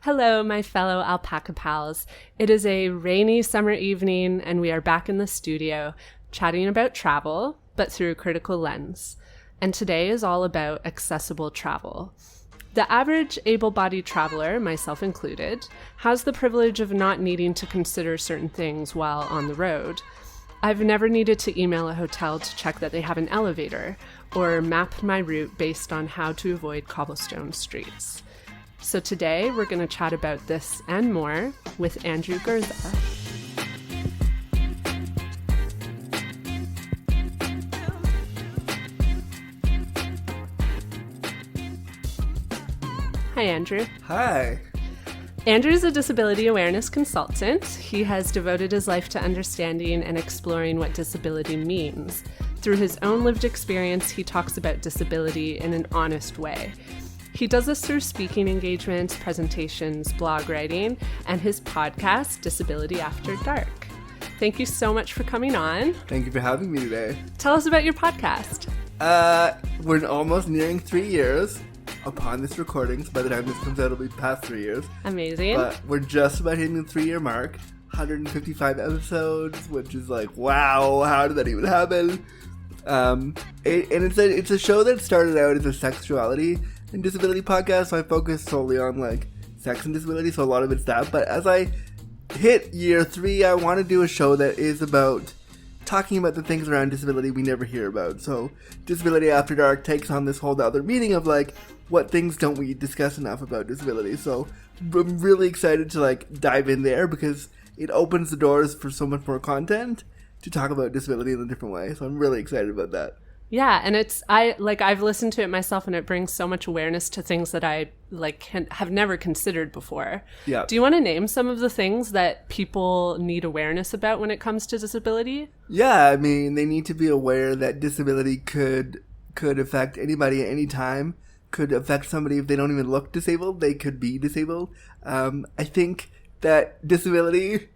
Hello, my fellow alpaca pals. It is a rainy summer evening, and we are back in the studio chatting about travel, but through a critical lens. And today is all about accessible travel. The average able-bodied traveler, myself included, has the privilege of not needing to consider certain things while on the road. I've never needed to email a hotel to check that they have an elevator, or map my route based on how to avoid cobblestone streets. So today we're going to chat about this and more with Andrew Gurza. Hi, Andrew. Hi. Andrew's a disability awareness consultant. He has devoted his life to understanding and exploring what disability means. Through his own lived experience, he talks about disability in an honest way. He does this through speaking engagements, presentations, blog writing, and his podcast, Disability After Dark. Thank you so much for coming on. Thank you for having me today. Tell us about your podcast. We're almost nearing 3 years upon this recording, so by the time this comes out, it'll be past 3 years. Amazing. But we're just about hitting the 3-year mark. 155 episodes, which is like, wow, how did that even happen? It's a show that started out as a sexuality and disability podcast, so I focus solely on like sex and disability, so a lot of it's that. But as I hit year 3, I want to do a show that is about talking about the things around disability we never hear about. So Disability After Dark takes on this whole other meaning of like, what things don't we discuss enough about disability? So I'm really excited to like dive in there because it opens the doors for so much more content to talk about disability in a different way. So I'm really excited about that. Yeah, and I've listened to it myself, and it brings so much awareness to things that I have never considered before. Yeah. Do you want to name some of the things that people need awareness about when it comes to disability? Yeah, I mean, they need to be aware that disability could affect anybody at any time. Could affect somebody if they don't even look disabled. They could be disabled. I think that disability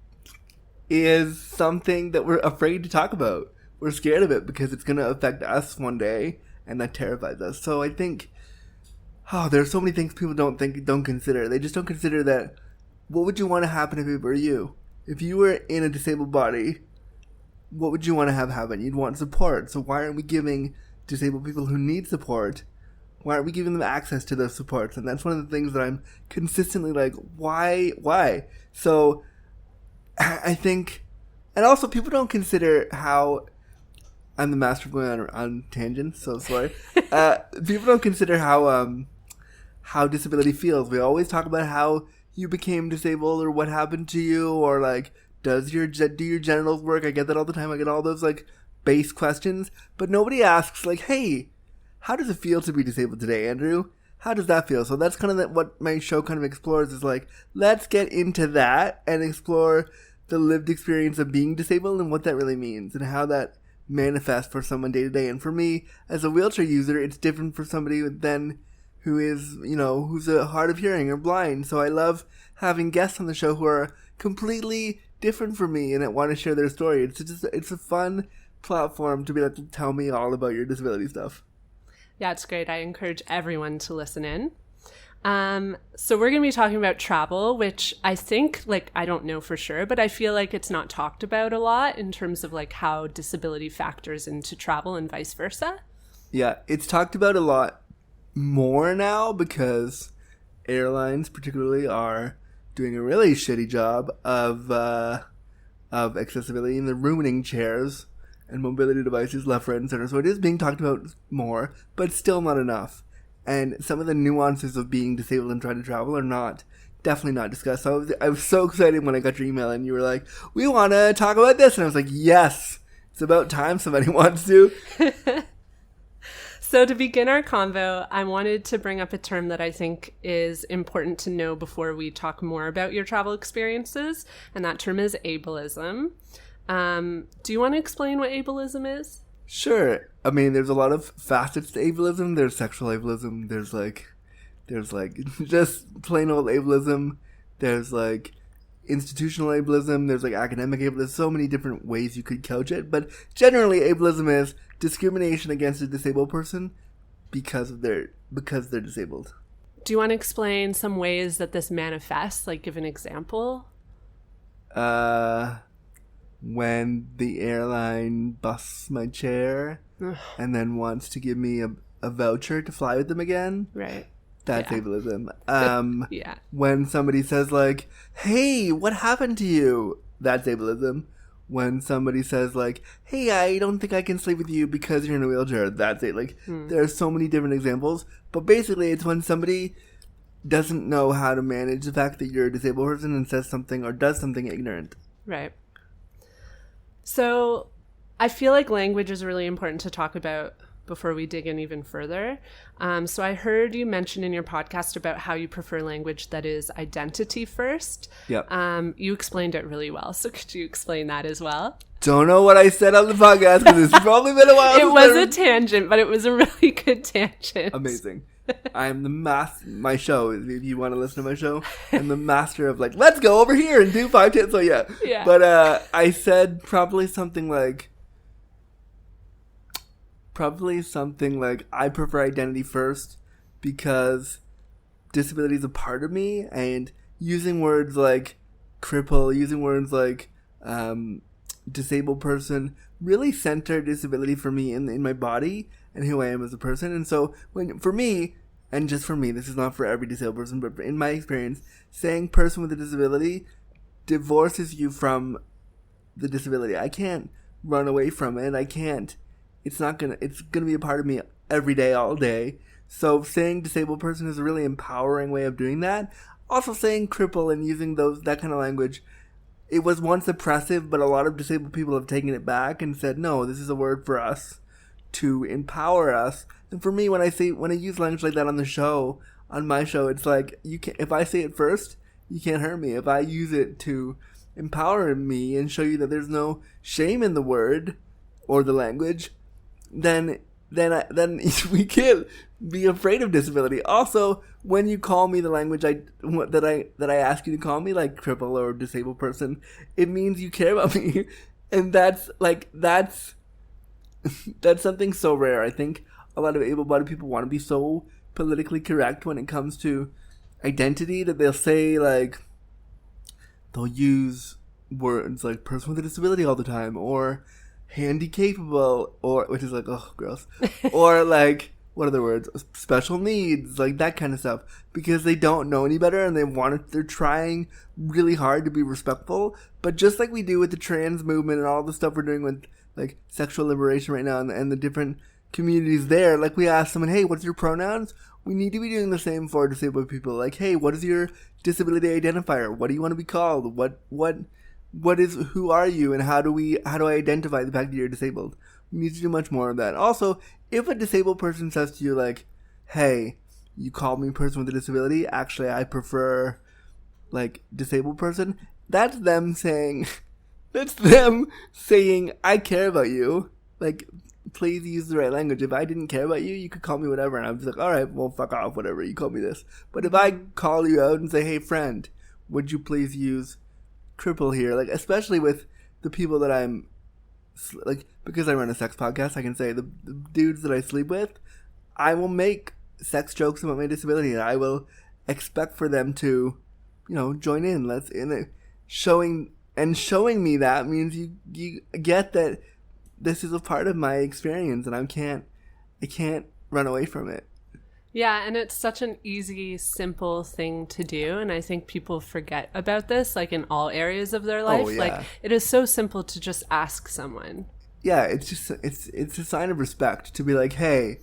is something that we're afraid to talk about. We're scared of it because it's going to affect us one day, and that terrifies us. So I think, there's so many things people don't consider. They just don't consider that, what would you want to happen if it were you? If you were in a disabled body, what would you want to have happen? You'd want support. So why aren't we giving disabled people who need support, why aren't we giving them access to those supports? And that's one of the things that I'm consistently like, why? So I think, and also people don't consider how, I'm the master of going on tangents, so sorry. People don't consider how disability feels. We always talk about how you became disabled or what happened to you, or like, do your genitals work? I get that all the time. I get all those like base questions, but nobody asks like, hey, how does it feel to be disabled today, Andrew? How does that feel? So that's kind of what my show kind of explores, is like, let's get into that and explore the lived experience of being disabled and what that really means and how that manifests for someone day to day. And for me, as a wheelchair user, it's different for somebody then who is, who's hard of hearing or blind. So I love having guests on the show who are completely different from me and that want to share their story. It's a fun platform to be able to tell me all about your disability stuff. Yeah, it's great. I encourage everyone to listen in. So we're going to be talking about travel, which I think, I don't know for sure, but I feel like it's not talked about a lot in terms of how disability factors into travel and vice versa. Yeah, it's talked about a lot more now because airlines particularly are doing a really shitty job of accessibility, and they're ruining chairs and mobility devices left, right, and center. So it is being talked about more, but still not enough. And some of the nuances of being disabled and trying to travel are definitely not discussed. So I was so excited when I got your email and you were like, we want to talk about this. And I was like, yes, it's about time somebody wants to. So to begin our convo, I wanted to bring up a term that I think is important to know before we talk more about your travel experiences. And that term is ableism. Do you want to explain what ableism is? Sure. I mean, there's a lot of facets to ableism. There's sexual ableism. There's just plain old ableism. There's institutional ableism. There's academic ableism. There's so many different ways you could couch it. But generally, ableism is discrimination against a disabled person because they're disabled. Do you want to explain some ways that this manifests? Like, give an example? When the airline busts my chair and then wants to give me a voucher to fly with them again. Right. That's ableism. Yeah. When somebody says, like, hey, what happened to you? That's ableism. When somebody says, like, hey, I don't think I can sleep with you because you're in a wheelchair. That's it. Like, there are so many different examples. But basically, it's when somebody doesn't know how to manage the fact that you're a disabled person and says something or does something ignorant. Right. So I feel like language is really important to talk about before we dig in even further. So I heard you mention in your podcast about how you prefer language that is identity first. Yep. You explained it really well. So could you explain that as well? Don't know what I said on the podcast because it's probably been a while. It was a tangent, but it was a really good tangent. Amazing. I'm the my show, if you want to listen to my show, I'm the master of, like, let's go over here and do 5 tips. So yeah. But I said probably something like I prefer identity first because disability is a part of me, and using words like cripple, using words like disabled person really center disability for me in my body and who I am as a person. And so for me, this is not for every disabled person, but in my experience, saying person with a disability divorces you from the disability. I can't run away from it. It's gonna be a part of me every day, all day. So saying disabled person is a really empowering way of doing that. Also saying cripple and using that kind of language, it was once oppressive, but a lot of disabled people have taken it back and said, no, this is a word for us to empower us. And for me, when I use language like that on my show, it's like, if I say it first, you can't hurt me. If I use it to empower me and show you that there's no shame in the word or the language, then we can't be afraid of disability. Also, when you call me the language that I ask you to call me, like cripple or disabled person, it means you care about me, and that's something so rare. I think a lot of able-bodied people want to be so politically correct when it comes to identity that they'll use words like person with a disability all the time, or handy capable, or which is like, oh, gross, or like, what other words? Special needs, like that kind of stuff, because they don't know any better and they're trying really hard to be respectful. But just like we do with the trans movement and all the stuff we're doing with like sexual liberation right now and the different communities there, like we ask someone, hey, what's your pronouns? We need to be doing the same for disabled people. Like, hey, what is your disability identifier? What do you want to be called? Who are you, and how do I identify the fact that you're disabled? We need to do much more of that. Also, if a disabled person says to you, like, hey, you called me person with a disability, actually I prefer, like, disabled person, that's them saying, I care about you. Like, please use the right language. If I didn't care about you, you could call me whatever, and I'm just like, alright, well, fuck off, whatever, you call me this. But if I call you out and say, hey, friend, would you please use cripple here, like, especially with the people that I'm, like, because I run a sex podcast, I can say the dudes that I sleep with, I will make sex jokes about my disability, and I will expect for them to, join in. Showing me that means you get that this is a part of my experience, and I can't run away from it. Yeah, and it's such an easy, simple thing to do, and I think people forget about this, like, in all areas of their life. Oh, yeah. Like, it is so simple to just ask someone. Yeah, it's a sign of respect to be like, hey,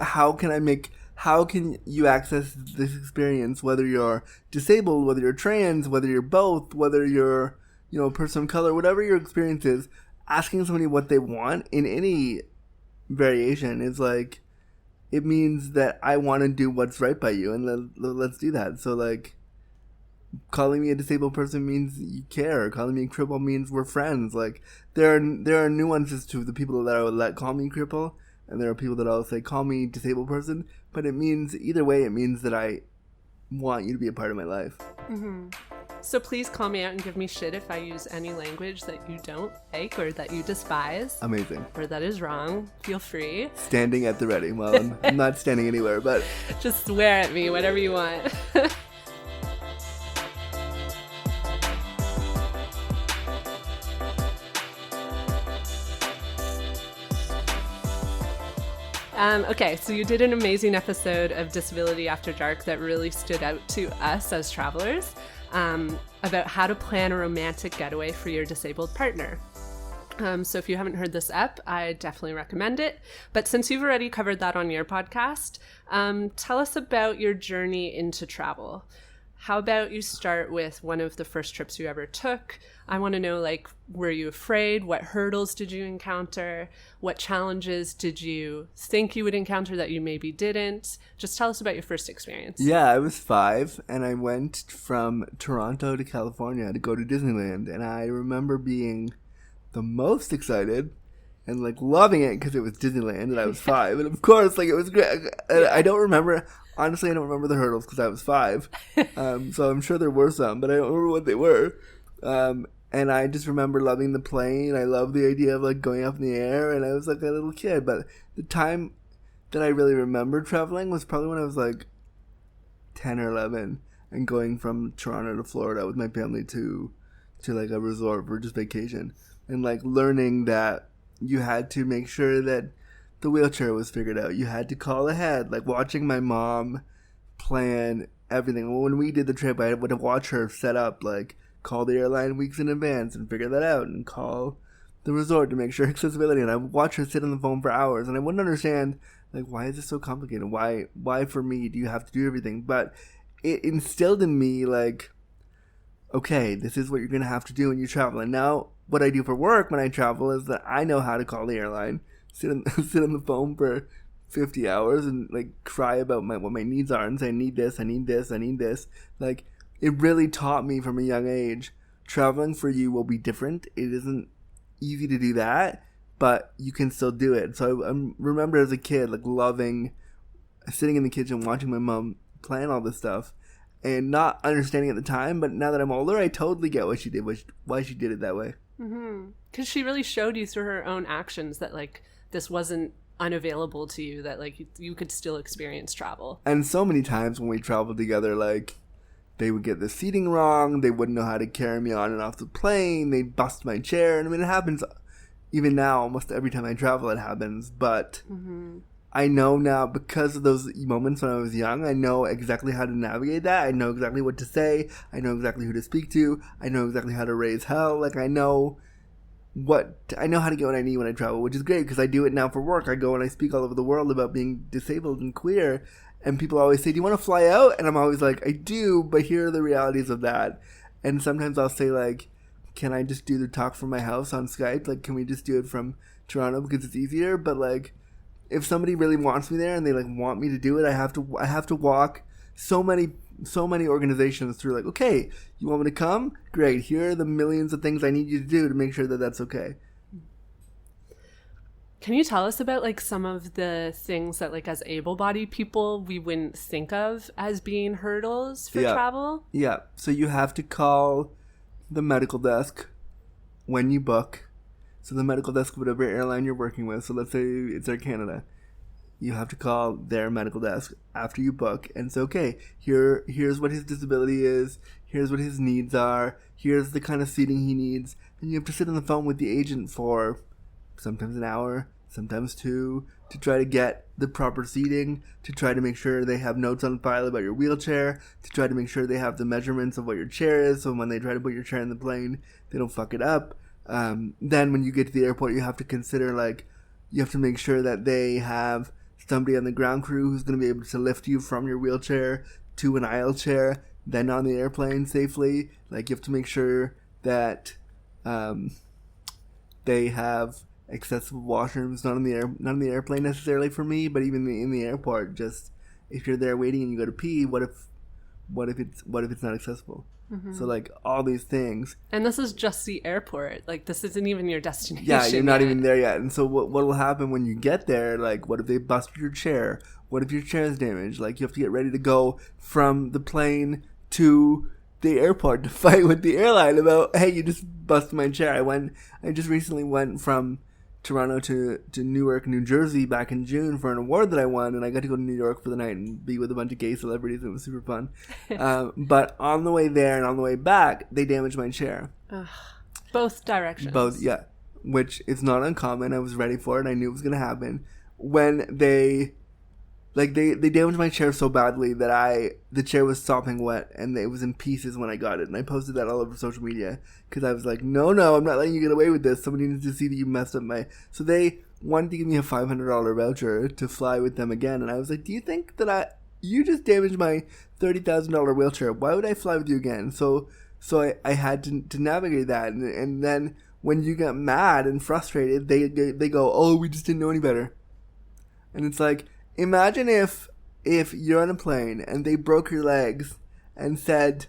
how can you access this experience, whether you're disabled, whether you're trans, whether you're both, whether you're, a person of color, whatever your experience is, asking somebody what they want in any variation is like, it means that I want to do what's right by you, and let's do that. So, like, calling me a disabled person means you care. Calling me a cripple means we're friends. Like, there are nuances to the people that I would let call me cripple, and there are people that I'll say call me disabled person. But it means, either way, it means that I want you to be a part of my life. Mm-hmm. So please call me out and give me shit if I use any language that you don't like or that you despise. Amazing. Or that is wrong. Feel free. Standing at the ready. Well, I'm not standing anywhere, but... Just swear at me, whatever you want. Okay, so you did an amazing episode of Disability After Dark that really stood out to us as travelers about how to plan a romantic getaway for your disabled partner. So if you haven't heard this ep, I definitely recommend it. But since you've already covered that on your podcast, tell us about your journey into travel. How about you start with one of the first trips you ever took? I want to know, like, were you afraid? What hurdles did you encounter? What challenges did you think you would encounter that you maybe didn't? Just tell us about your first experience. Yeah, I was 5, and I went from Toronto to California to go to Disneyland, and I remember being the most excited and, like, loving it because it was Disneyland, and I was 5, and of course, like, it was great. I don't remember... Honestly, I don't remember the hurdles because I was 5. So I'm sure there were some, but I don't remember what they were. And I just remember loving the plane. I loved the idea of, like, going up in the air, and I was like a little kid. But the time that I really remember traveling was probably when I was like 10 or 11 and going from Toronto to Florida with my family to like a resort for just vacation, and like learning that you had to make sure that the wheelchair was figured out. You had to call ahead, like watching my mom plan everything. When we did the trip, I would watch her set up, like call the airline weeks in advance and figure that out, and call the resort to make sure accessibility. And I would watch her sit on the phone for hours, and I wouldn't understand, like, why is this so complicated? Why for me do you have to do everything? But it instilled in me, like, okay, this is what you're gonna have to do when you travel. And now what I do for work when I travel is that I know how to call the airline, sit on the phone for 50 hours and like cry about what my needs are and say, I need this, I need this, I need this. Like, it really taught me from a young age, traveling for you will be different. It isn't easy to do that, but you can still do it. So I remember as a kid, like, loving sitting in the kitchen watching my mom plan all this stuff and not understanding at the time, but now that I'm older, I totally get why she did it that way. Mm-hmm. Because she really showed you through her own actions that, like, this wasn't unavailable to you, that, like, you could still experience travel. And so many times when we traveled together, like, they would get the seating wrong, they wouldn't know how to carry me on and off the plane, they'd bust my chair, and I mean, it happens even now, almost every time I travel it happens, but I know now, because of those moments when I was young, I know exactly how to navigate that, I know exactly what to say, I know exactly who to speak to, I know exactly how to raise hell, like, I know how to get what I need when I travel, which is great because I do it now for work. I go and I speak all over the world about being disabled and queer, and people always say, do you want to fly out? And I'm always like, I do, but here are the realities of that. And sometimes I'll say, like, can I just do the talk from my house on Skype? Like, can we just do it from Toronto because it's easier? But, like, if somebody really wants me there and they, like, want me to do it, I have to walk so many organizations through, like, okay, you want me to come? Great. Here are the millions of things I need you to do to make sure that that's okay. Can you tell us about, like, some of the things that, like, as able-bodied people, we wouldn't think of as being hurdles for travel? Yeah. So you have to call the medical desk when you book. So the medical desk of whatever airline you're working with. So let's say it's Air Canada. You have to call their medical desk after you book and say, okay, here's what his disability is, here's what his needs are, here's the kind of seating he needs, and you have to sit on the phone with the agent for sometimes an hour, sometimes 2, to try to get the proper seating, to try to make sure they have notes on file about your wheelchair, to try to make sure they have the measurements of what your chair is, so when they try to put your chair in the plane, they don't fuck it up. Then when you get to the airport, you have to consider, like, you have to make sure that they have somebody on the ground crew who's going to be able to lift you from your wheelchair to an aisle chair, then on the airplane safely. Like, you have to make sure that they have accessible washrooms, not on the airplane necessarily for me, but even in the airport. Just if you're there waiting and you go to pee, what if it's not accessible? So, like, all these things. And this is just the airport. Like, this isn't even your destination. Yeah, you're not even there yet. And so what will happen when you get there? Like, what if they bust your chair? What if your chair is damaged? Like, you have to get ready to go from the plane to the airport to fight with the airline about, hey, you just busted my chair. I just recently went from Toronto to Newark, New Jersey back in June for an award that I won, and I got to go to New York for the night and be with a bunch of gay celebrities. It was super fun. But on the way there and on the way back, they damaged my chair. Ugh. Both directions. Both, yeah. Which is not uncommon. I was ready for it. I knew it was going to happen. When they damaged my chair so badly that the chair was sopping wet and it was in pieces when I got it. And I posted that all over social media because I was like, no, I'm not letting you get away with this. Somebody needs to see that you messed up my... So they wanted to give me a $500 voucher to fly with them again. And I was like, do you think that you just damaged my $30,000 wheelchair? Why would I fly with you again? So I had to navigate that. And then when you get mad and frustrated, they go, oh, we just didn't know any better. And it's like... Imagine if you're on a plane and they broke your legs and said,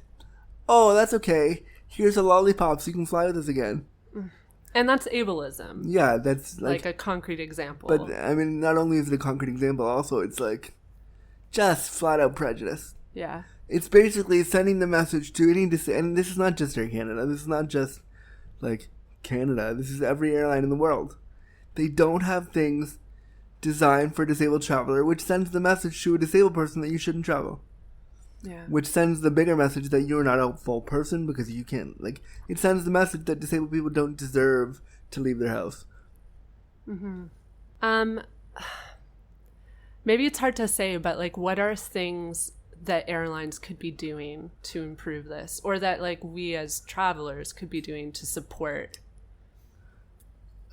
oh, that's okay. Here's a lollipop so you can fly with us again. And that's ableism. Yeah, that's like a concrete example. But, I mean, not only is it a concrete example, also it's like just flat out prejudice. Yeah. It's basically sending the message to any... And this is not just Air Canada. This is not just, like, Canada. This is every airline in the world. They don't have things... designed for a disabled traveler, which sends the message to a disabled person that you shouldn't travel. Yeah. Which sends the bigger message that you're not a full person because you can't, like, it sends the message that disabled people don't deserve to leave their house. Mm-hmm. Maybe it's hard to say, but, like, what are things that airlines could be doing to improve this? Or that, like, we as travelers could be doing to support?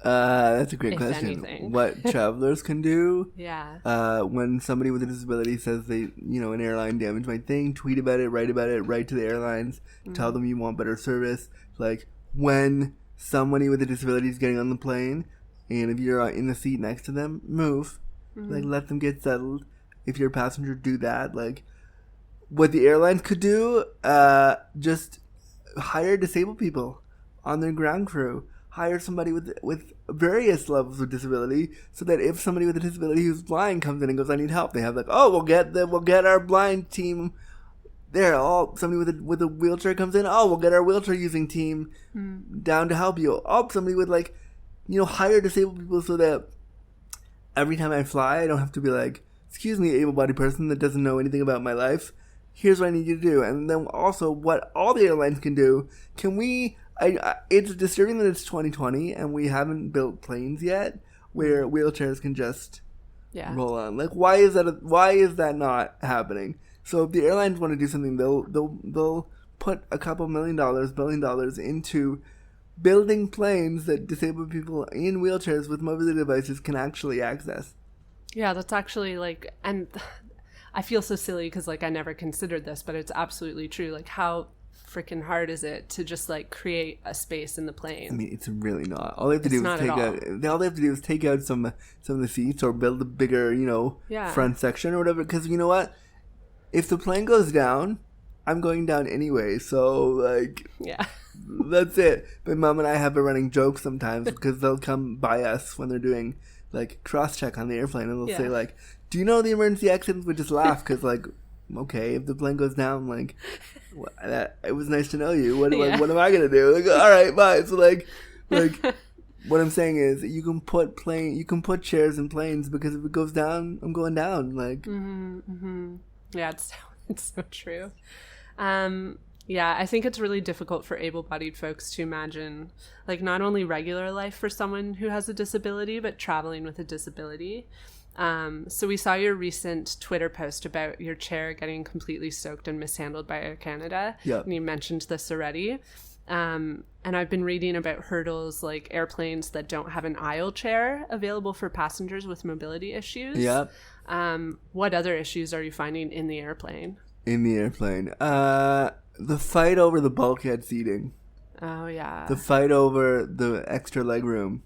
That's a great question. Anything. What travelers can do? Yeah. When somebody with a disability says an airline damaged my thing, tweet about it, write to the airlines, tell them you want better service. Like, when somebody with a disability is getting on the plane, and if you're in the seat next to them, move. Like, let them get settled. If you're a passenger, do that. Like, what the airlines could do, just hire disabled people on their ground crew. Hire somebody with various levels of disability, so that if somebody with a disability who's blind comes in and goes, I need help, they have like, oh, we'll get our blind team there. Oh, somebody with a wheelchair comes in, oh, we'll get our wheelchair using team down to help you. Oh, somebody with hire disabled people so that every time I fly, I don't have to be like, excuse me, able-bodied person that doesn't know anything about my life. Here's what I need you to do. And then also what all the airlines can do, it's disturbing that it's 2020 and we haven't built planes yet where wheelchairs can just roll on. Like, why is that not happening? So if the airlines want to do something, they'll put a couple $1 billion into building planes that disabled people in wheelchairs with mobility devices can actually access. Yeah, that's actually and I feel so silly because I never considered this, but it's absolutely true. Like, how freaking hard is it to just create a space in the plane? I mean, it's really not. All they have to do is take out some of the seats or build a bigger, front section or whatever. Because you know what? If the plane goes down, I'm going down anyway. So that's it. My mom and I have a running joke sometimes because they'll come by us when they're doing cross check on the airplane and they'll say do you know the emergency exits? We just laugh because okay, if the plane goes down, it was nice to know you. What am I gonna do? All right, bye. So what I'm saying is you can put chairs in planes because if it goes down, I'm going down. Yeah, it's so true. Yeah, I think it's really difficult for able-bodied folks to imagine not only regular life for someone who has a disability, but traveling with a disability. So we saw your recent Twitter post about your chair getting completely soaked and mishandled by Air Canada. Yep. And you mentioned this already. And I've been reading about hurdles like airplanes that don't have an aisle chair available for passengers with mobility issues. Yep. What other issues are you finding in the airplane? The fight over the bulkhead seating. Oh, yeah. The fight over the extra legroom.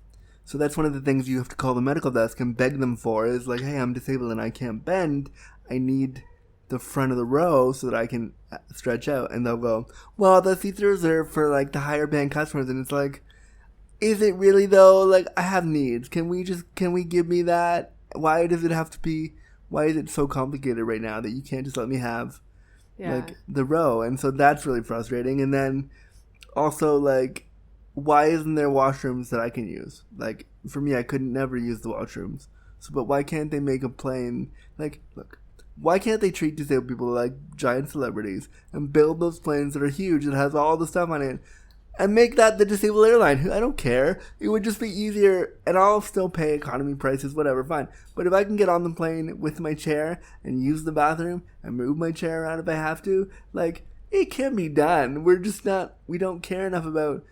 So that's one of the things you have to call the medical desk and beg them for is hey, I'm disabled and I can't bend. I need the front of the row so that I can stretch out. And they'll go, well, the seats are reserved for the higher band customers. And it's is it really though? I have needs. Can we give me that? Why is it so complicated right now that you can't just let me have Yeah. like the row. And so that's really frustrating. And then also, like, why isn't there washrooms that I can use? Like, for me, I could never use the washrooms. So, but why can't they make a plane, like, look, why can't they treat disabled people like giant celebrities and build those planes that are huge that has all the stuff on it and make that the disabled airline? I don't care. It would just be easier, and I'll still pay economy prices, whatever, fine. But if I can get on the plane with my chair and use the bathroom and move my chair around if I have to, like, it can be done. We're just not, we don't care enough about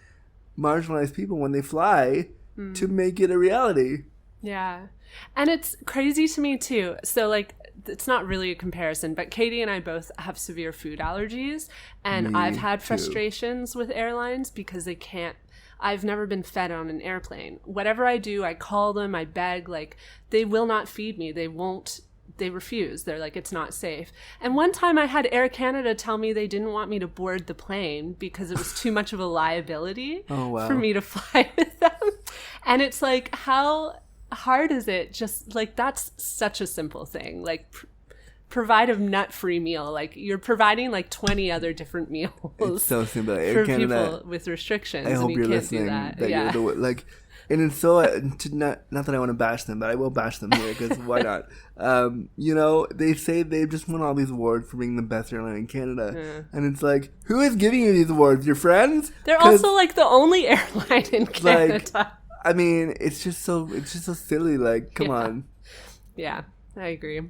marginalized people when they fly to make it a reality. Yeah. And it's crazy to me too. So like, it's not really a comparison, but Katie and I both have severe food allergies, and Me I've had too. frustrations with airlines because they can't, I've never been fed on an airplane. Whatever I do, I call them, I beg, like, they will not feed me. They won't, they refuse. They're like, it's not safe. And one time I had Air Canada tell me they didn't want me to board the plane because it was too much of a liability for me to fly with them. And it's like, how hard is it? Just like, that's such a simple thing. Like, provide a nut-free meal. Like, you're providing like 20 other different meals. It's so simple. For people with restrictions. I hope and you you're can't listening. do that. You're the, like, and it's so not that I want to bash them, but I will bash them here because why not? You know, they say they've just won all these awards for being the best airline in Canada, and it's like, who is giving you these awards? Your friends? They're also like the only airline in Canada. Like, I mean, it's just so silly. Like, come on. Yeah, I agree.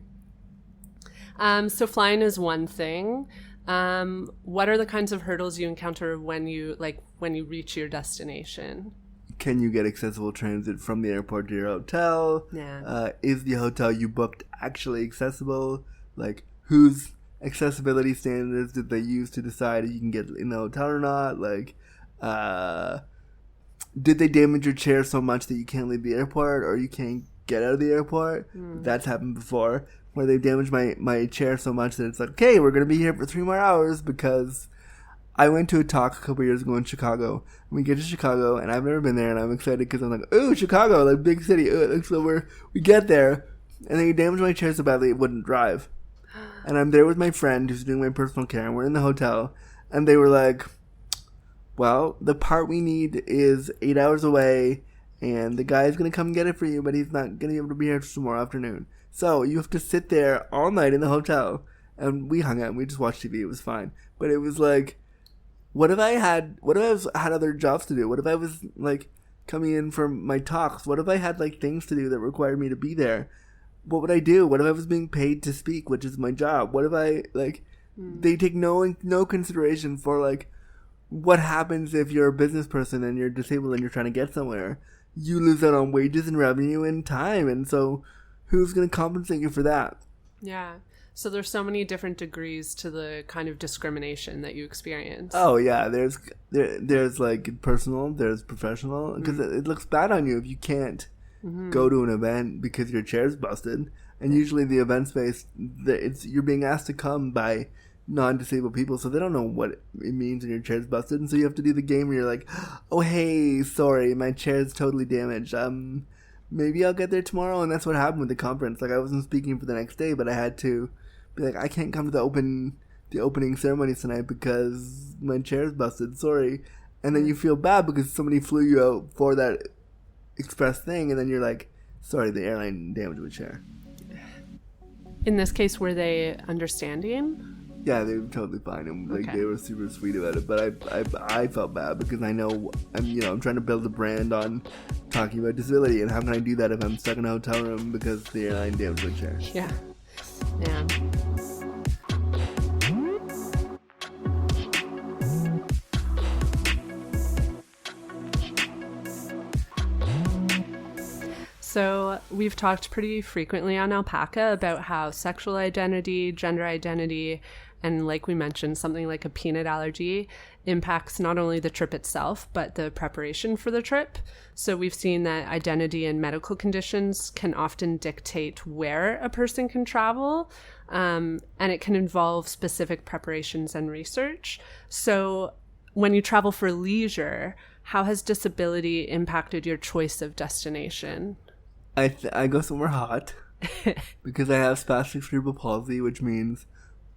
So flying is one thing. What are the kinds of hurdles you encounter when you reach your destination? Can you get accessible transit from the airport to your hotel? Yeah. Is the hotel you booked actually accessible? Like, whose accessibility standards did they use to decide if you can get in the hotel or not? Like, did they damage your chair so much that you can't leave the airport or you can't get out of the airport? That's happened before, where they damaged my chair so much that it's like, okay, we're going to be here for 3 more hours because I went to a talk a couple years ago in Chicago. And we get to Chicago, and I've never been there, and I'm excited because I'm like, ooh, Chicago, like, big city. Ooh, so we get there, and they damaged my chair so badly it wouldn't drive. And I'm there with my friend who's doing my personal care, and we're in the hotel, and they were like, well, the part we need is 8 hours away, and the guy's going to come get it for you, but he's not going to be able to be here tomorrow afternoon. So you have to sit there all night in the hotel. And we hung out and we just watched TV. It was fine. But it was like, what if I had other jobs to do? What if I was like coming in for my talks? What if I had like things to do that required me to be there? What would I do? What if I was being paid to speak, which is my job? What if I like, they take no consideration for like, what happens if you're a business person and you're disabled and you're trying to get somewhere? You lose out on wages and revenue and time. And so who's going to compensate you for that? Yeah. So there's so many different degrees to the kind of discrimination that you experience. Oh, yeah. There's like personal, there's professional. Because it looks bad on you if you can't go to an event because your chair's busted. And usually the event space, you're being asked to come by non-disabled people, so they don't know what it means when your chair's busted, and so you have to do the game where you're like, oh hey, sorry, my chair's totally damaged, maybe I'll get there tomorrow. And that's what happened with the conference. Like, I wasn't speaking for the next day, but I had to be like, I can't come to the opening ceremony tonight because my chair's busted, sorry. And then you feel bad because somebody flew you out for that express thing, and then you're like, sorry, the airline damaged my chair. In this case, were they understanding? Yeah, they were totally fine, and like they were super sweet about it. But I felt bad because I know I'm trying to build a brand on talking about disability, and how can I do that if I'm stuck in a hotel room because the airline damaged my chair? Yeah. Yeah. So we've talked pretty frequently on Alpaca about how sexual identity, gender identity, and like we mentioned, something like a peanut allergy impacts not only the trip itself, but the preparation for the trip. So we've seen that identity and medical conditions can often dictate where a person can travel, and it can involve specific preparations and research. So when you travel for leisure, how has disability impacted your choice of destination? I go somewhere hot because I have spastic cerebral palsy, which means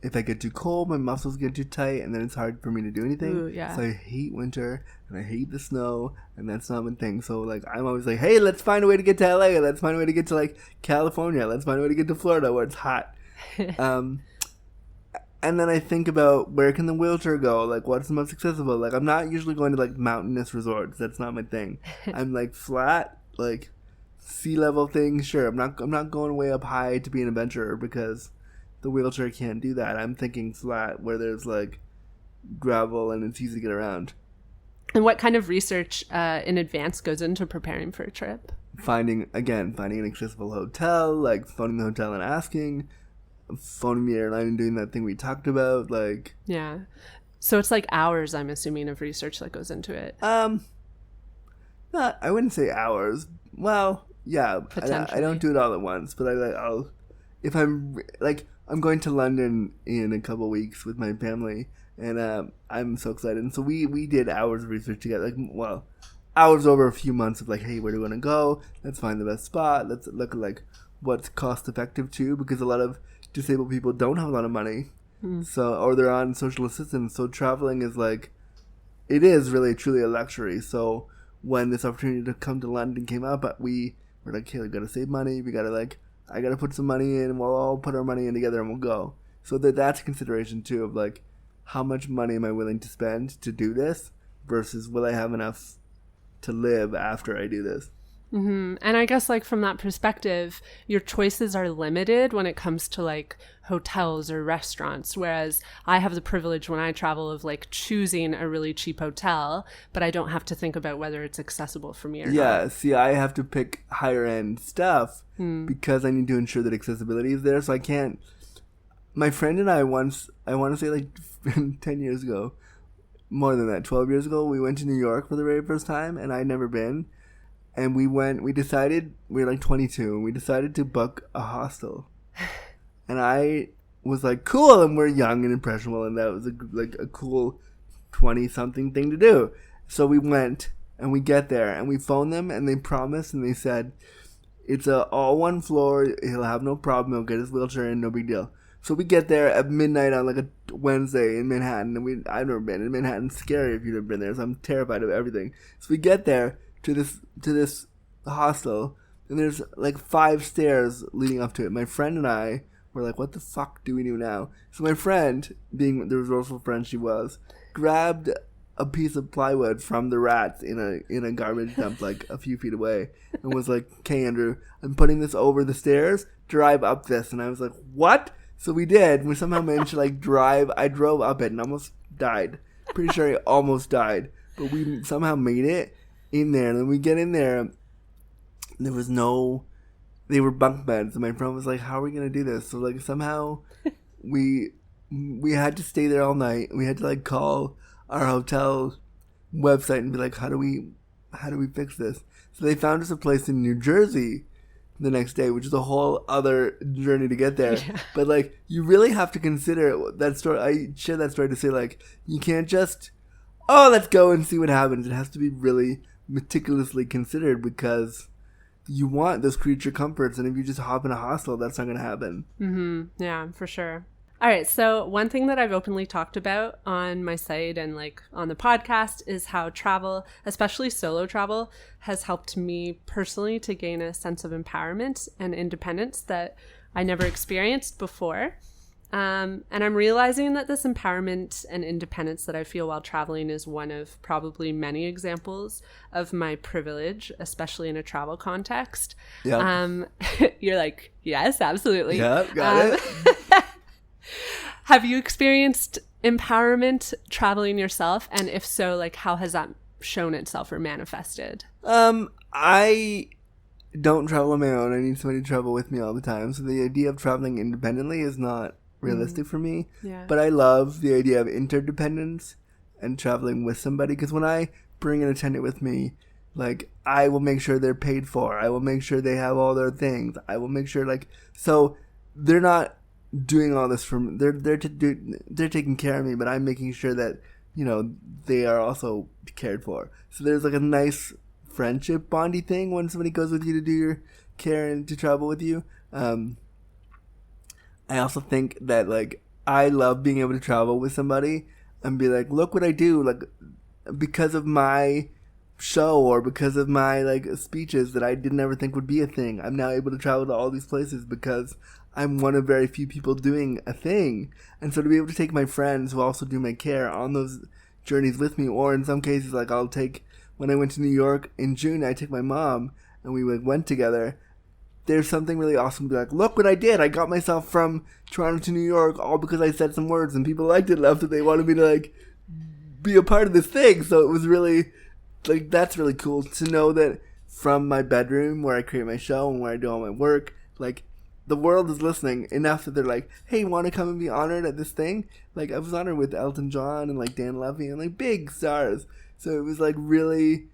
if I get too cold, my muscles get too tight, and then it's hard for me to do anything. Ooh, yeah. So I hate winter, and I hate the snow, and that's not my thing. So, like, I'm always like, hey, let's find a way to get to LA. Let's find a way to get to, like, California. Let's find a way to get to Florida where it's hot. And then I think about, where can the wheelchair go? Like, what's the most accessible? Like, I'm not usually going to, like, mountainous resorts. That's not my thing. I'm, like, flat, like, sea level thing. Sure, I'm not going way up high to be an adventurer because the wheelchair can't do that. I'm thinking flat where there's, like, gravel and it's easy to get around. And what kind of research in advance goes into preparing for a trip? Finding an accessible hotel, like phoning the hotel and asking, phoning the airline and doing that thing we talked about, like. Yeah. So it's like hours, I'm assuming, of research that goes into it. I wouldn't say hours. Well, yeah, I don't do it all at once, but if I'm going to London in a couple weeks with my family, and I'm so excited. And so we did hours of research together, hours over a few months of, like, hey, where do we want to go? Let's find the best spot. Let's look at, like, what's cost effective too, because a lot of disabled people don't have a lot of money, or they're on social assistance. So traveling is, like, it is really truly a luxury. So when this opportunity to come to London came up, we were like, hey, we gotta save money. We gotta, like, I gotta put some money in, and we'll all put our money in together and we'll go. So that's a consideration too of, like, how much money am I willing to spend to do this versus will I have enough to live after I do this. Mm-hmm. And I guess, like, from that perspective, your choices are limited when it comes to, like, hotels or restaurants, whereas I have the privilege when I travel of, like, choosing a really cheap hotel, but I don't have to think about whether it's accessible for me or not. Yeah, see, I have to pick higher end stuff because I need to ensure that accessibility is there. So I can't. My friend and I once, I want to say, like, 10 years ago, more than that, 12 years ago, we went to New York for the very first time, and I'd never been. And we decided, we were like 22, and we decided to book a hostel. And I was like, cool, and we're young and impressionable, and that was a cool 20-something thing to do. So we went, and we get there, and we phoned them, and they promised, and they said, it's all one floor, he'll have no problem, he'll get his wheelchair in, no big deal. So we get there at midnight on, like, a Wednesday in Manhattan, and I've never been. And Manhattan's scary if you've never been there, so I'm terrified of everything. So we get there to this hostel, and there's, like, 5 stairs leading up to it. My friend and I were like, what the fuck do we do now? So my friend, being the resourceful friend she was, grabbed a piece of plywood from the rats in a garbage dump, like, a few feet away, and was like, okay, Andrew, I'm putting this over the stairs, drive up this. And I was like, what? So we did. We somehow managed to, like, drive. I drove up it and almost died. Pretty sure I almost died. But we somehow made it in there. And then we get in there. There was they were bunk beds. And my friend was like, how are we going to do this? So, like, somehow we had to stay there all night. We had to, like, call our hotel website and be like, how do we fix this? So they found us a place in New Jersey the next day, which is a whole other journey to get there. Yeah. But, like, you really have to consider that story. I share that story to say, like, you can't just, let's go and see what happens. It has to be really meticulously considered because you want those creature comforts. And if you just hop in a hostel, that's not going to happen. Mm-hmm. Yeah, for sure. All right. So one thing that I've openly talked about on my site and, like, on the podcast is how travel, especially solo travel, has helped me personally to gain a sense of empowerment and independence that I never experienced before. And I'm realizing that this empowerment and independence that I feel while traveling is one of probably many examples of my privilege, especially in a travel context. Yep. You're like, yes, absolutely. Yeah, got it. Have you experienced empowerment traveling yourself? And if so, like, how has that shown itself or manifested? I don't travel on my own. I need somebody to travel with me all the time. So the idea of traveling independently is not realistic for me. Yeah. But I love the idea of interdependence and traveling with somebody. Because when I bring an attendant with me, like, I will make sure they're paid for. I will make sure they have all their things. I will make sure, like, so they're not doing all this for me. They're taking care of me, but I'm making sure that, you know, they are also cared for. So there's, like, a nice friendship bondy thing when somebody goes with you to do your care and to travel with you. I also think that, like, I love being able to travel with somebody and be like, look what I do, like, because of my show or because of my, like, speeches that I didn't ever think would be a thing. I'm now able to travel to all these places because I'm one of very few people doing a thing. And so to be able to take my friends who also do my care on those journeys with me, or in some cases, like, I'll take, when I went to New York in June, I took my mom and we went together. There's something really awesome to be like, look what I did. I got myself from Toronto to New York all because I said some words and people liked it enough that they wanted me to, like, be a part of this thing. So it was really, like, that's really cool to know that from my bedroom where I create my show and where I do all my work, like, the world is listening enough that they're like, hey, want to come and be honored at this thing? Like, I was honored with Elton John and, like, Dan Levy and, like, big stars. So it was, like, really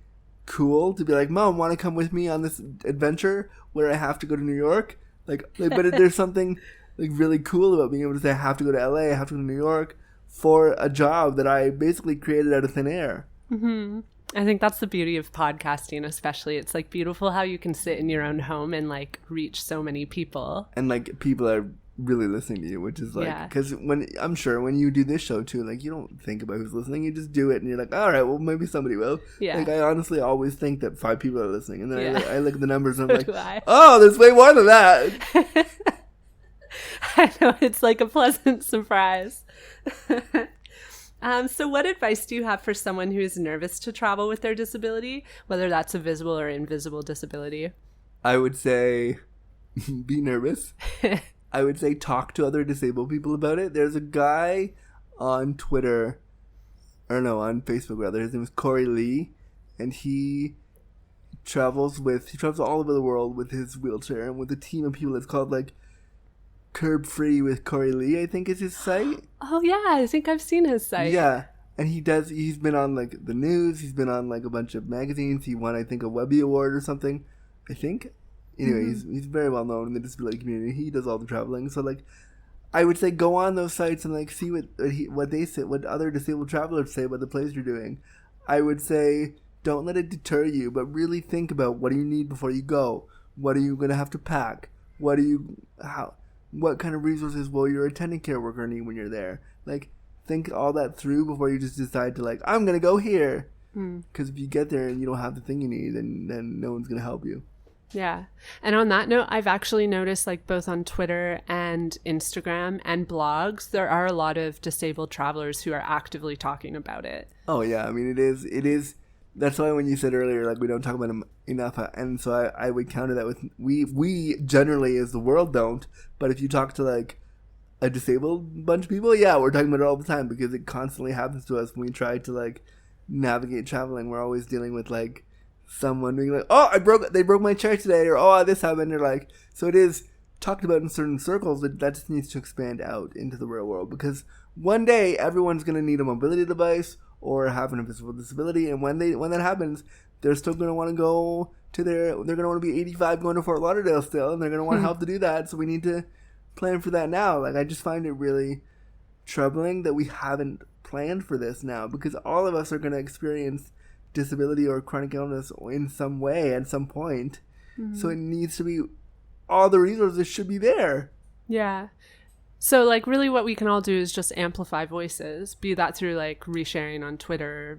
cool to be like, Mom, want to come with me on this adventure where I have to go to New York? Like but there's something, like, really cool about being able to say I have to go to LA, I have to go to New York for a job that I basically created out of thin air. Mm-hmm. I think that's the beauty of podcasting, especially. It's, like, beautiful how you can sit in your own home and, like, reach so many people. And, like, people are really listening to you, which is, like, because I'm sure when you do this show too, like, you don't think about who's listening, you just do it and you're like, all right, well, maybe somebody will. Yeah. Like, I honestly always think that 5 people are listening, and then I look at the numbers and I'm So like, oh, there's way more than that. I know, it's like a pleasant surprise. So what advice do you have for someone who is nervous to travel with their disability, whether that's a visible or invisible disability? I would say be nervous. I would say talk to other disabled people about it. There's a guy on Twitter, or no, on Facebook rather. His name is Corey Lee, and he travels all over the world with his wheelchair and with a team of people. It's called, like, Curb Free with Corey Lee, I think is his site. Oh yeah, I think I've seen his site. Yeah, and he's been on, like, the news. He's been on, like, a bunch of magazines. He won, I think, a Webby Award or something, I think. Anyway, he's very well known in the disability community. He does all the traveling. So, like, I would say go on those sites and, like, see what they say, what other disabled travelers say about the place you're doing. I would say don't let it deter you, but really think about what do you need before you go. What are you going to have to pack? What kind of resources will your attendant care worker need when you're there? Like, think all that through before you just decide to, like, I'm going to go here. Because if you get there and you don't have the thing you need, then no one's going to help you. Yeah. And on that note, I've actually noticed, like, both on Twitter and Instagram and blogs, there are a lot of disabled travelers who are actively talking about it. Oh, yeah. I mean, it is. That's why when you said earlier, like, we don't talk about them enough. And so I would counter that with, we generally as the world don't. But if you talk to, like, a disabled bunch of people, yeah, we're talking about it all the time because it constantly happens to us when we try to, like, navigate traveling. We're always dealing with, like, someone being like, oh, they broke my chair today, or oh, this happened, or, like, so it is talked about in certain circles, but that just needs to expand out into the real world because one day everyone's going to need a mobility device or have an invisible disability, and when that happens, they're still going to want to go to they're going to want to be 85 going to Fort Lauderdale still, and they're going to want help to do that, so we need to plan for that now. Like, I just find it really troubling that we haven't planned for this now because all of us are going to experience disability or chronic illness in some way at some point. So it needs to be, all the resources should be there. Yeah. So, like, really what we can all do is just amplify voices, be that through, like, resharing on Twitter.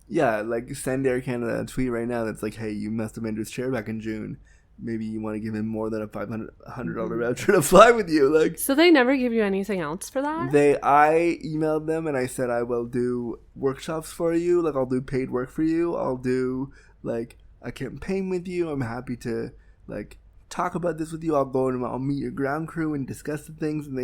Yeah, like, send Air Canada a tweet right now that's like, hey, you must have made his chair back in June. Maybe you want to give him more than a $500 voucher to fly with you. Like, so they never give you anything else for that? I emailed them and I said I will do workshops for you. Like, I'll do paid work for you. I'll do, like, a campaign with you. I'm happy to, like, talk about this with you. I'll go and I'll meet your ground crew and discuss the things. And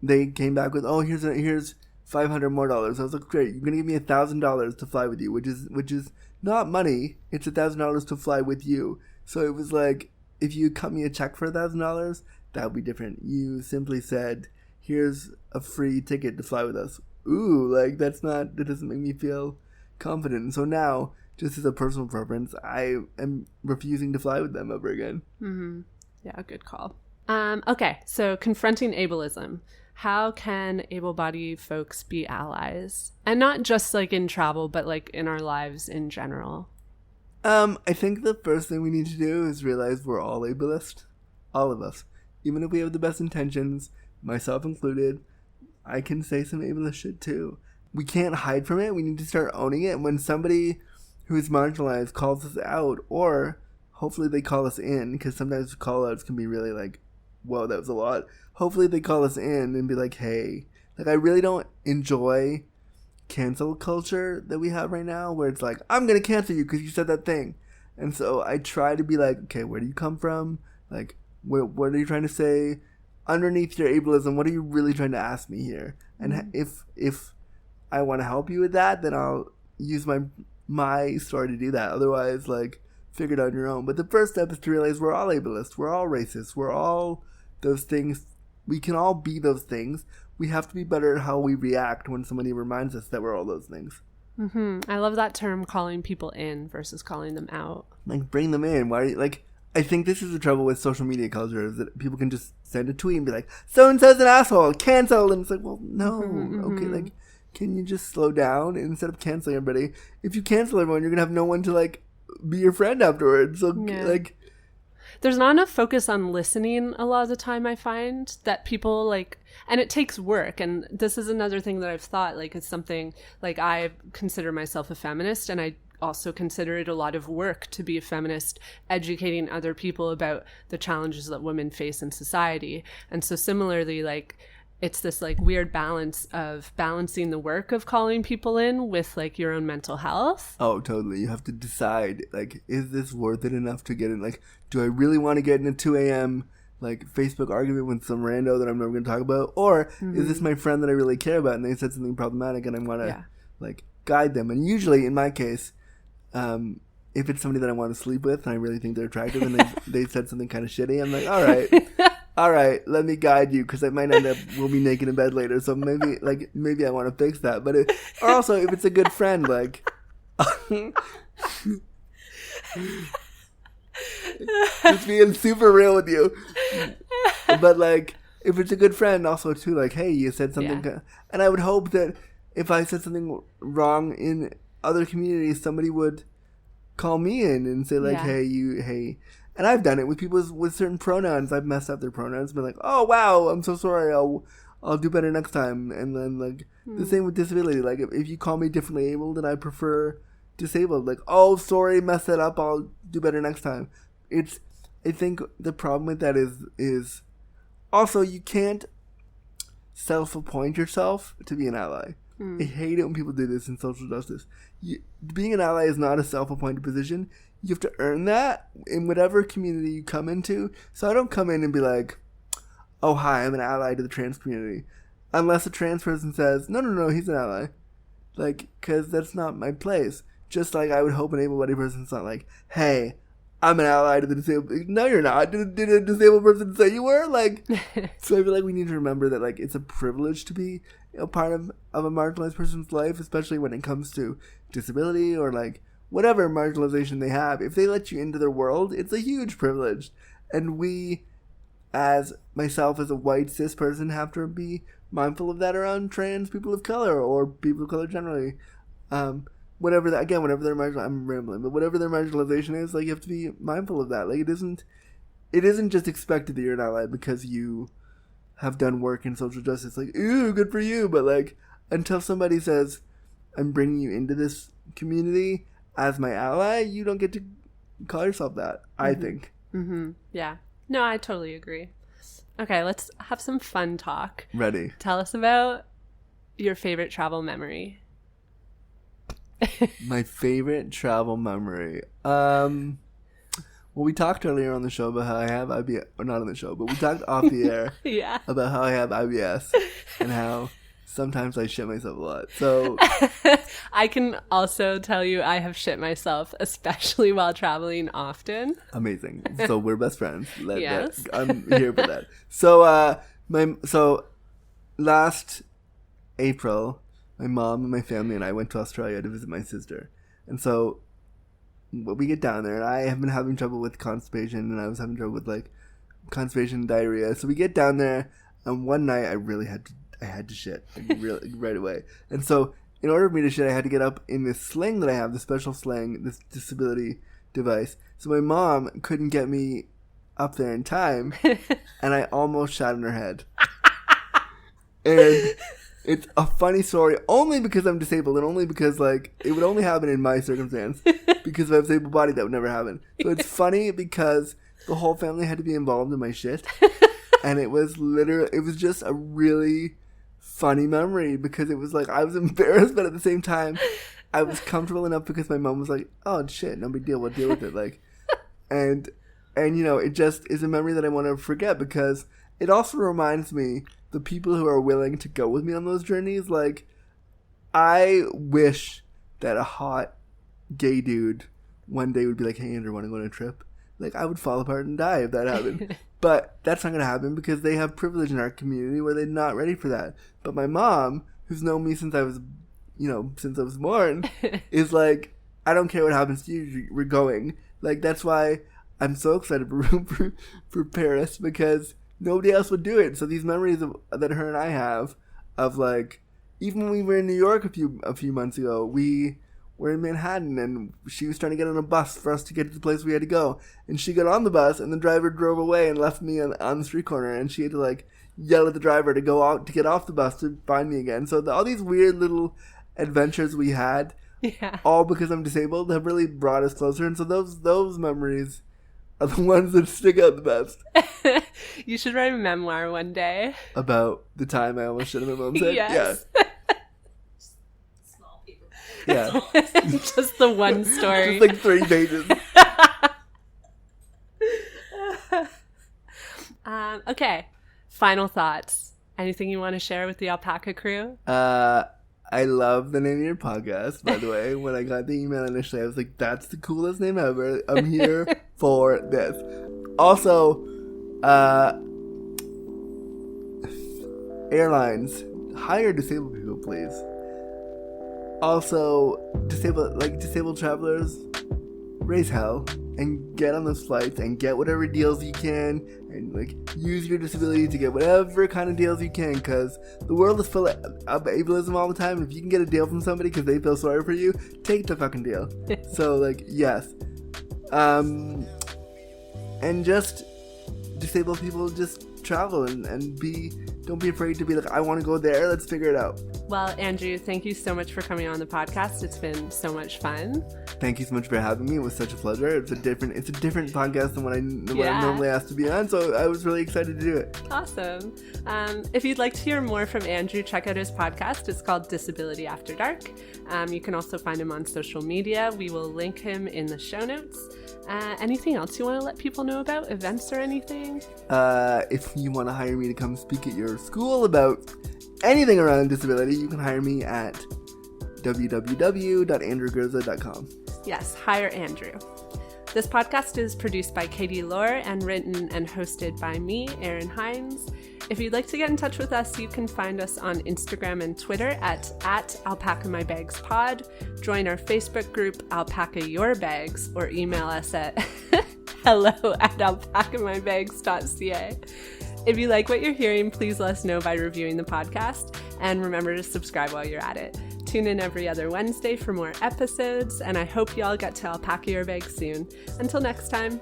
they came back with, oh, here's $500 more. I was like, great, you're gonna give me $1,000 to fly with you, which is not money. It's $1,000 to fly with you. So it was like, if you cut me a check for $1,000, that would be different. You simply said, here's a free ticket to fly with us. Ooh, like, that doesn't make me feel confident. And so now, just as a personal preference, I am refusing to fly with them ever again. Mm-hmm. Yeah, good call. Okay, so confronting ableism. How can able-bodied folks be allies? And not just, like, in travel, but, like, in our lives in general. I think the first thing we need to do is realize we're all ableist. All of us. Even if we have the best intentions, myself included, I can say some ableist shit too. We can't hide from it. We need to start owning it. When somebody who is marginalized calls us out, or hopefully they call us in, because sometimes call outs can be really like, whoa, that was a lot. Hopefully they call us in and be like, hey, like, I really don't enjoy cancel culture that we have right now, where it's like, I'm going to cancel you because you said that thing. And so I try to be like, okay, where do you come from? Like, what are you trying to say? Underneath your ableism, what are you really trying to ask me here? And if I want to help you with that, then I'll use my story to do that. Otherwise, like, figure it out on your own. But the first step is to realize we're all ableist. We're all racist. We're all those things. We can all be those things. We have to be better at how we react when somebody reminds us that we're all those things. I love that term, calling people in versus calling them out. Like, bring them in. Why are you, like, I think this is the trouble with social media culture, is that people can just send a tweet and be like, so-and-so's an asshole, cancel. And it's like, well, no. Okay, like, can you just slow down? And instead of canceling everybody, if you cancel everyone, you're going to have no one to, like, be your friend afterwards. So, like... There's not enough focus on listening a lot of the time, I find, that people, like... And it takes work. And this is another thing that I've thought, like, it's something... Like, I consider myself a feminist, and I also consider it a lot of work to be a feminist, educating other people about the challenges that women face in society. And so similarly, like... It's this, like, weird balance of balancing the work of calling people in with, like, your own mental health. Oh, totally. You have to decide, like, is this worth it enough to get in? Like, do I really want to get in a 2 a.m., like, Facebook argument with some rando that I'm never going to talk about? Or is this my friend that I really care about and they said something problematic and I want to, like, guide them? And usually, in my case, if it's somebody that I want to sleep with and I really think they're attractive and they said something kind of shitty, I'm like, all right, let me guide you, because I might end up, we'll be naked in bed later. So maybe I want to fix that. But or also, if it's a good friend, like, just being super real with you. But, like, if it's a good friend, also too, like, hey, you said something, and I would hope that if I said something wrong in other communities, somebody would call me in and say, like, hey. And I've done it with people with certain pronouns. I've messed up their pronouns, been like, oh, wow, I'm so sorry, I'll do better next time. And then, like, the same with disability. Like, if you call me differently abled and I prefer disabled, like, oh, sorry, messed that up, I'll do better next time. I think the problem with that is also, you can't self-appoint yourself to be an ally. I hate it when people do this in social justice. Being an ally is not a self-appointed position. You have to earn that in whatever community you come into. So I don't come in and be like, oh, hi, I'm an ally to the trans community. Unless a trans person says, no, he's an ally. Like, because that's not my place. Just like I would hope an able-bodied person's not like, hey, I'm an ally to the disabled. No, you're not. Did a disabled person say you were? Like, so I feel like we need to remember that, like, it's a privilege to be a part of a marginalized person's life, especially when it comes to disability or, like, whatever marginalization they have. If they let you into their world, it's a huge privilege. And we, as myself as a white cis person, have to be mindful of that around trans people of color or people of color generally. Whatever their I'm rambling, but whatever their marginalization is, like, you have to be mindful of that. Like, it isn't just expected that you're an ally because you have done work in social justice. Like, ooh, good for you. But, like, until somebody says, I'm bringing you into this community as my ally, you don't get to call yourself that, I think. Yeah. No, I totally agree. Okay, let's have some fun talk. Ready. Tell us about your favorite travel memory. My favorite travel memory. Well, we talked earlier on the show about how I have IBS. Or not on the show, but we talked off the air about how I have IBS and how sometimes I shit myself a lot. So I can also tell you I have shit myself, especially while traveling often. Amazing. So we're best friends. Yes. I'm here for that. So last April, my mom and my family and I went to Australia to visit my sister. And so we get down there, and I have been having trouble with constipation, and I was having trouble with, like, constipation and diarrhea. So we get down there, and one night I had to shit, like, really, right away. And so in order for me to shit, I had to get up in this sling that I have, this special sling, this disability device. So my mom couldn't get me up there in time, and I almost shat in her head. And it's a funny story only because I'm disabled and only because, like, it would only happen in my circumstance. Because if I was able-bodied, that would never happen. So it's funny because the whole family had to be involved in my shit. And it was just a really funny memory because it was like, I was embarrassed, but at the same time, I was comfortable enough because my mom was like, oh, shit, no big deal, we'll deal with it. Like, and you know, it just is a memory that I want to forget because it also reminds me the people who are willing to go with me on those journeys. Like, I wish that a hot gay dude one day would be like, hey, Andrew, want to go on a trip? Like, I would fall apart and die if that happened. But that's not going to happen because they have privilege in our community where they're not ready for that. But my mom, who's known me since I was, since I was born, is like, I don't care what happens to you, we're going. Like, that's why I'm so excited for Paris because nobody else would do it. So these memories that her and I have of, like, even when we were in New York a few months ago, we were in Manhattan and she was trying to get on a bus for us to get to the place we had to go. And she got on the bus and the driver drove away and left me on the street corner. And she had to, like, yell at the driver to go out to get off the bus to find me again. So all these weird little adventures we had, all because I'm disabled, have really brought us closer. And so those memories are the ones that stick out the best. You should write a memoir one day. About the time I almost shit in my mom's head? Yes. Yeah. Yeah. Just the one story. Just like 3 pages. Okay. Final thoughts. Anything you want to share with the Alpaca crew? I love the name of your podcast, by the way. When I got the email initially, I was like, that's the coolest name ever. I'm here for this. Also, Airlines, hire disabled people, please. Also, disabled travelers, raise hell and get on those flights and get whatever deals you can and, like, use your disability to get whatever kind of deals you can because the world is full of ableism all the time. And if you can get a deal from somebody because they feel sorry for you, take the fucking deal. So, like, yes. And just disabled people just travel and don't be afraid to be like, I want to go there. Let's figure it out. Well, Andrew, thank you so much for coming on the podcast. It's been so much fun. Thank you so much for having me. It was such a pleasure. It's a different podcast than what I'm normally asked to be on, so I was really excited to do it. Awesome. If you'd like to hear more from Andrew, check out his podcast. It's called Disability After Dark. You can also find him on social media. We will link him in the show notes. Anything else you want to let people know about? Events or anything? If you want to hire me to come speak at your school about anything around disability, you can hire me at www.andrewgurza.com. Yes, hire Andrew. This podcast is produced by Katie Lohr and written and hosted by me, Erin Hines. If you'd like to get in touch with us, you can find us on Instagram and Twitter at alpacamybagspod. Join our Facebook group, Alpaca Your Bags, or email us at hello@alpacamybags.ca. If you like what you're hearing, please let us know by reviewing the podcast. And remember to subscribe while you're at it. Tune in every other Wednesday for more episodes, and I hope you all get to alpaca your bags soon. Until next time.